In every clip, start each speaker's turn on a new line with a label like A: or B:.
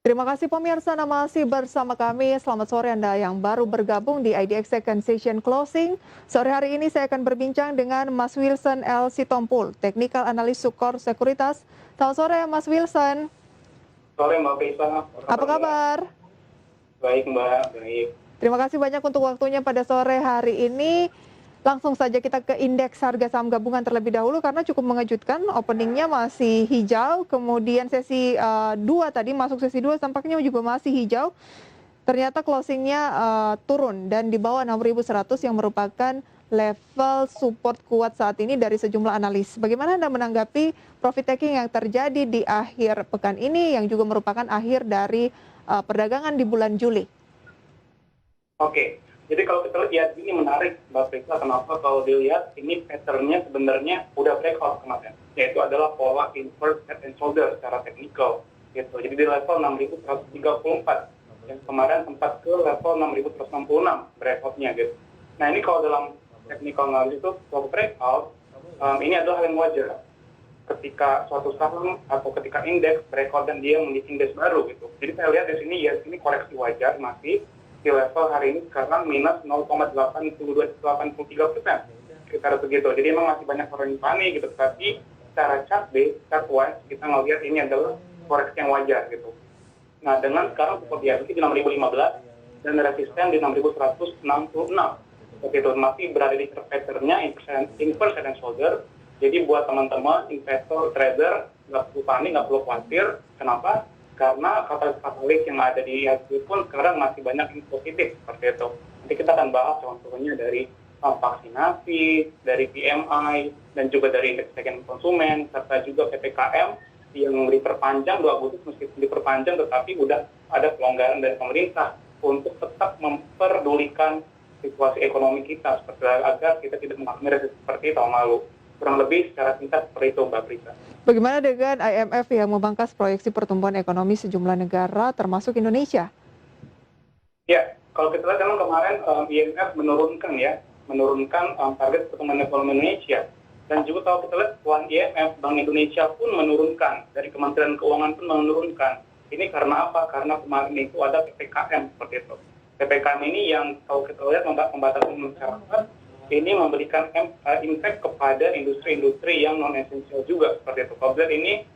A: Terima kasih pemirsa, Anda masih bersama kami. Selamat sore Anda yang baru bergabung di IDX Second Session Closing. Sore hari ini saya akan berbincang dengan Mas Wilson L. Sitompul, Technical Analyst Sukor Sekuritas. Selamat sore Mas Wilson.
B: Sore Mbak Prisa,
A: Apa kabar?
B: Baik Mbak, baik.
A: Terima kasih banyak untuk waktunya pada sore hari ini. Langsung saja kita ke indeks harga saham gabungan terlebih dahulu karena cukup mengejutkan. Openingnya masih hijau, kemudian sesi 2 tadi masuk sesi 2 tampaknya juga masih hijau. Ternyata closingnya turun dan di bawah 6.100 yang merupakan level support kuat saat ini dari sejumlah analis. Bagaimana Anda menanggapi profit taking yang terjadi di akhir pekan ini yang juga merupakan akhir dari perdagangan di bulan Juli?
B: Oke, jadi kalau kita lihat ini menarik Mbak Prisa, kenapa kalau dilihat ini patternnya sebenarnya udah breakout kemarin, yaitu adalah pola inverse head and shoulder secara teknikal gitu. Jadi di level 6.134 yang kemarin sempat ke level 6.166 breakoutnya gitu. Nah ini kalau dalam technical analysis itu kalau breakout, ini adalah hal yang wajar ketika suatu saham atau ketika indeks breakout dan dia mengisi indeks baru gitu. Jadi saya lihat di sini ya ini koreksi wajar masih di level hari ini sekarang minus 0,8283%, sekitar begitu. Jadi memang masih banyak orang yang panik gitu, tapi secara chart chart wise kita ngelihat ini adalah koreksi yang wajar gitu. Nah dengan sekarang support di 6.015 dan resisten di 6.166, begitu masih berada di patternnya inverse head and shoulder. Jadi buat teman-teman investor trader nggak perlu panik, nggak perlu khawatir. Kenapa? Karena katalis yang ada di IHSG pun sekarang masih banyak yang positif seperti itu. Nanti kita akan bahas contohnya dari vaksinasi, dari PMI, dan juga dari indeks keyakinan konsumen, serta juga PPKM yang diperpanjang 2 Agustus meskipun diperpanjang, tetapi udah ada pelonggaran dari pemerintah untuk tetap memperdulikan situasi ekonomi kita seperti agar kita tidak mengalami resesi seperti tahun lalu. Kurang lebih secara singkat seperti itu Mbak Prisa.
A: Bagaimana dengan IMF yang memangkas proyeksi pertumbuhan ekonomi sejumlah negara termasuk Indonesia?
B: Ya, kalau kita lihat memang kemarin IMF menurunkan target pertumbuhan ekonomi Indonesia. Dan juga kalau kita lihat selain IMF, Bank Indonesia pun menurunkan, dari Kementerian Keuangan pun menurunkan. Ini karena apa? Karena kemarin itu ada PPKM seperti itu. PPKM ini yang kalau kita lihat membatasi masyarakat, ini memberikan impact kepada industri-industri yang non-esensial juga seperti itu. Kalau lihat ini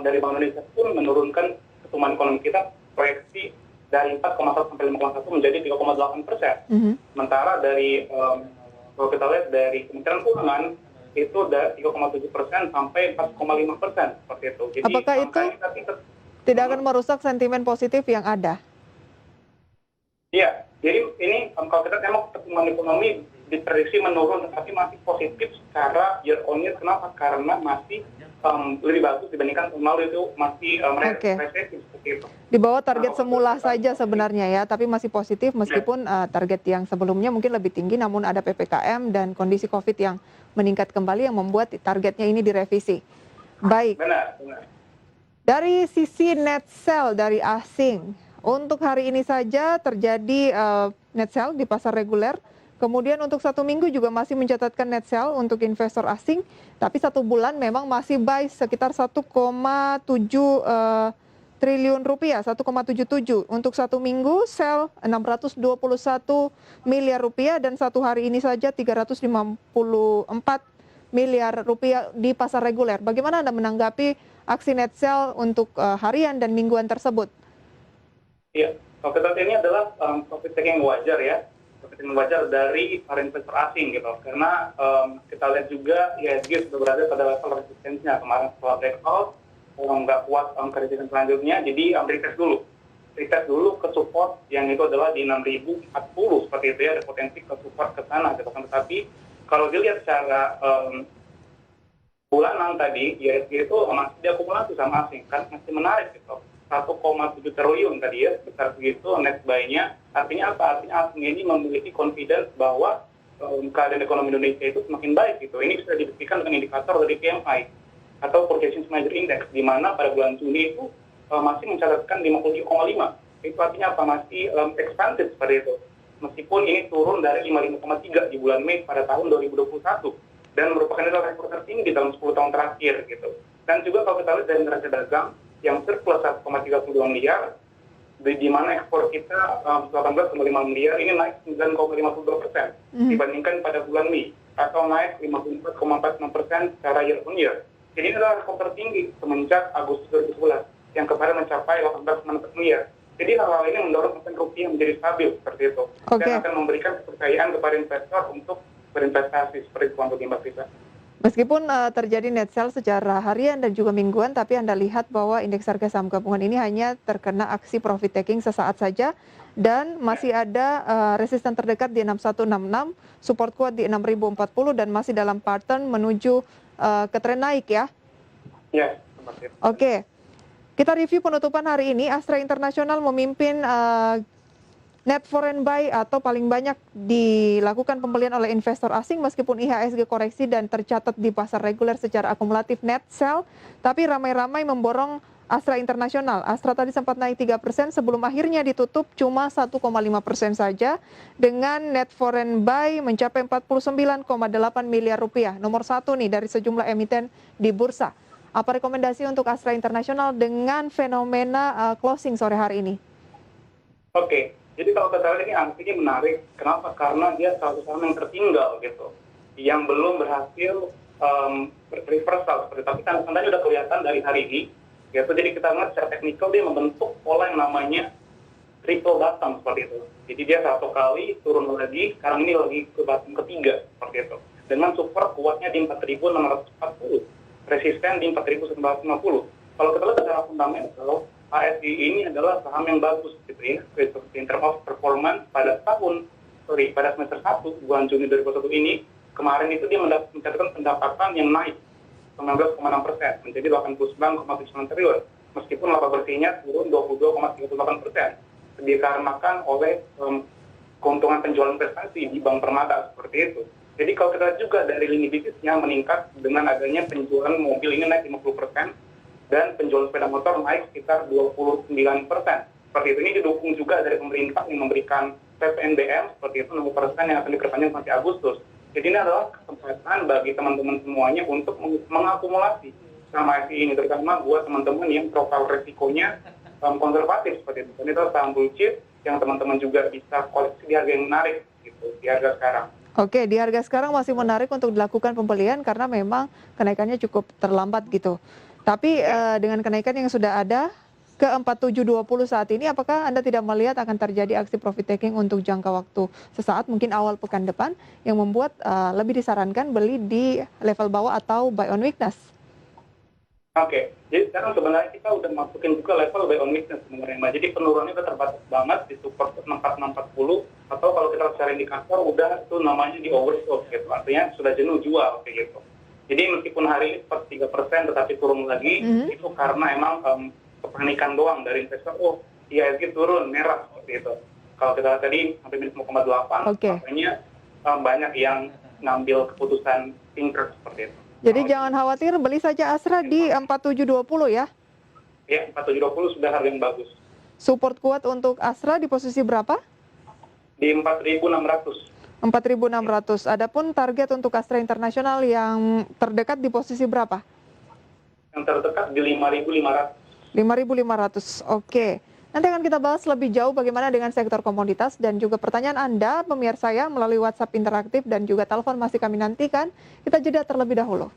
B: dari Bank Indonesia pun menurunkan pertumbuhan ekonomi kita proyeksi dari 4,1 sampai 5,1 menjadi 3,8%. Sementara dari kalau kita lihat dari Kementerian Keuangan itu dari 3,7% sampai 4,5% seperti itu. Jadi
A: apakah itu tidak akan merusak sentimen positif yang ada?
B: Iya, jadi ini kalau kita tengok pertumbuhan ekonomi diprediksi menurun, tetapi masih positif secara year on year. Kenapa? Karena masih lebih bagus dibandingkan tahun lalu, itu masih resesi seperti itu.
A: Di bawah target semula saja sebenarnya ya, tapi masih positif meskipun target yang sebelumnya mungkin lebih tinggi, namun ada PPKM dan kondisi COVID yang meningkat kembali yang membuat targetnya ini direvisi. Baik.
B: Benar.
A: Dari sisi net sell dari asing, untuk hari ini saja terjadi net sell di pasar reguler. Kemudian untuk 1 minggu juga masih mencatatkan net sell untuk investor asing, tapi 1 bulan memang masih buy sekitar 1,7 triliun rupiah, 1,77. Untuk 1 minggu sell 621 miliar rupiah dan 1 hari ini saja 354 miliar rupiah di pasar reguler. Bagaimana Anda menanggapi aksi net sell untuk harian dan mingguan tersebut?
B: Iya, kalau kita lihat ini adalah profit taking wajar ya. Profit taking wajar dari para investor asing gitu. Karena kita lihat juga IHSG sudah berada pada level resistensinya kemarin setelah breakout, nggak kuat kejadian selanjutnya, jadi retest dulu ke support yang itu adalah di 6.040 seperti itu ya, ada potensi ke support ke sana gitu kan. Tetapi kalau dilihat secara bulanan tadi, IHSG itu masih diakumulasi sama asing kan, masih menarik gitu. 1,7 triliun tadi ya, besar begitu net buy-nya. Artinya apa? Artinya asing ini memiliki confidence bahwa keadaan ekonomi Indonesia itu semakin baik gitu. Ini bisa dibuktikan dengan indikator dari PMI atau Purchasing Manager Index, di mana pada bulan Juni itu masih mencatatkan 57,5. Itu artinya apa? Masih expansive seperti itu. Meskipun ini turun dari 55,3 di bulan Mei pada tahun 2021 dan merupakan rekor tertinggi dalam 10 tahun terakhir gitu. Dan juga kalau kita lihat dari neraca dagang yang surplus 1,32 miliar di mana ekspor kita 18,5 miliar ini naik 9,52% dibandingkan pada bulan Mei, atau naik 54,46% secara year on year. Jadi ini adalah rekor tertinggi semenjak Agustus 2011 yang kemarin mencapai 18,6 miliar. Jadi hal-hal ini mendorong akan rupiah menjadi stabil seperti itu, dan akan memberikan kepercayaan kepada investor untuk berinvestasi seperti itu untuk Mbak Frida.
A: Meskipun terjadi net sell secara harian dan juga mingguan, tapi Anda lihat bahwa indeks harga saham gabungan ini hanya terkena aksi profit taking sesaat saja dan masih ada resisten terdekat di 6166, support kuat di 6040 dan masih dalam pattern menuju ke tren naik ya.
B: Ya, seperti itu.
A: Oke. Kita review penutupan hari ini. Astra International memimpin net foreign buy atau paling banyak dilakukan pembelian oleh investor asing meskipun IHSG koreksi dan tercatat di pasar reguler secara akumulatif net sell, tapi ramai-ramai memborong Astra International. Astra tadi sempat naik 3% sebelum akhirnya ditutup cuma 1,5% saja dengan net foreign buy mencapai 49,8 miliar rupiah. Nomor 1 nih dari sejumlah emiten di bursa. Apa rekomendasi untuk Astra International dengan fenomena closing sore hari ini?
B: Oke. Jadi kalau kita lihat ini angkanya menarik, kenapa? Karena dia salah satu saham yang tertinggal gitu, yang belum berhasil reversal seperti itu. Tapi tanda-tandanya udah kelihatan dari hari ini, gitu. Jadi kita lihat secara teknikal dia membentuk pola yang namanya triple bottom seperti itu. Jadi dia satu kali turun lagi, sekarang ini lagi ke bottom ketiga seperti itu. Dengan support kuatnya di 4.640, resisten di 4.950. Kalau kita lihat secara fundamental, ASI ini adalah saham yang bagus gitu ya, in terms of performance pada semester 1 bulan Juni 2021 ini, kemarin itu dia mencatatkan pendapatan yang naik 19,6% menjadi 89,7 triliun, meskipun laba bersihnya turun 22,38%, dikarenakan oleh keuntungan penjualan investasi di Bank Permata seperti itu. Jadi kalau kita lihat juga dari lini bisnisnya meningkat dengan adanya penjualan mobil ini naik 50%, dan penjualan sepeda motor naik sekitar 29%. Seperti itu, ini didukung juga dari pemerintah yang memberikan PPNBM seperti itu 60% yang akan diperpanjang sampai Agustus. Jadi ini adalah kesempatan bagi teman-teman semuanya untuk mengakumulasi saham ASI ini, terutama buat teman-teman yang profil resikonya konservatif seperti itu. Dan itu saham blue chip yang teman-teman juga bisa koleksi di harga yang menarik gitu, di harga sekarang.
A: Oke, di harga sekarang masih menarik untuk dilakukan pembelian karena memang kenaikannya cukup terlambat gitu. Tapi dengan kenaikan yang sudah ada ke 4720 saat ini, apakah Anda tidak melihat akan terjadi aksi profit taking untuk jangka waktu sesaat, mungkin awal pekan depan, yang membuat lebih disarankan beli di level bawah atau buy on weakness?
B: Oke, jadi sekarang sebenarnya kita udah masukin juga level buy on weakness sebenarnya, Mbak. Jadi penurunannya udah terbatas banget di support 6640, atau kalau kita secara indikator udah itu namanya di oversold gitu, artinya sudah jenuh jual kayak gitu. Jadi meskipun hari ini seperti 3% tetapi turun lagi, itu karena emang kepanikan doang dari investor, IHSG turun, merah seperti itu. Kalau kita tadi sampai minus 0,8, makanya banyak yang ngambil keputusan ingkrah seperti itu.
A: Jadi jangan khawatir, beli saja Astra di 4720 ya?
B: Ya, 4720 sudah harga yang bagus.
A: Support kuat untuk Astra di posisi berapa?
B: Di 4.600.
A: 4.600. Adapun target untuk Astra International yang terdekat di posisi berapa?
B: Yang terdekat di 5.500.
A: 5.500. Oke. Nanti akan kita bahas lebih jauh bagaimana dengan sektor komoditas dan juga pertanyaan Anda, pemirsa saya, melalui WhatsApp interaktif dan juga telepon masih kami nantikan. Kita jeda terlebih dahulu.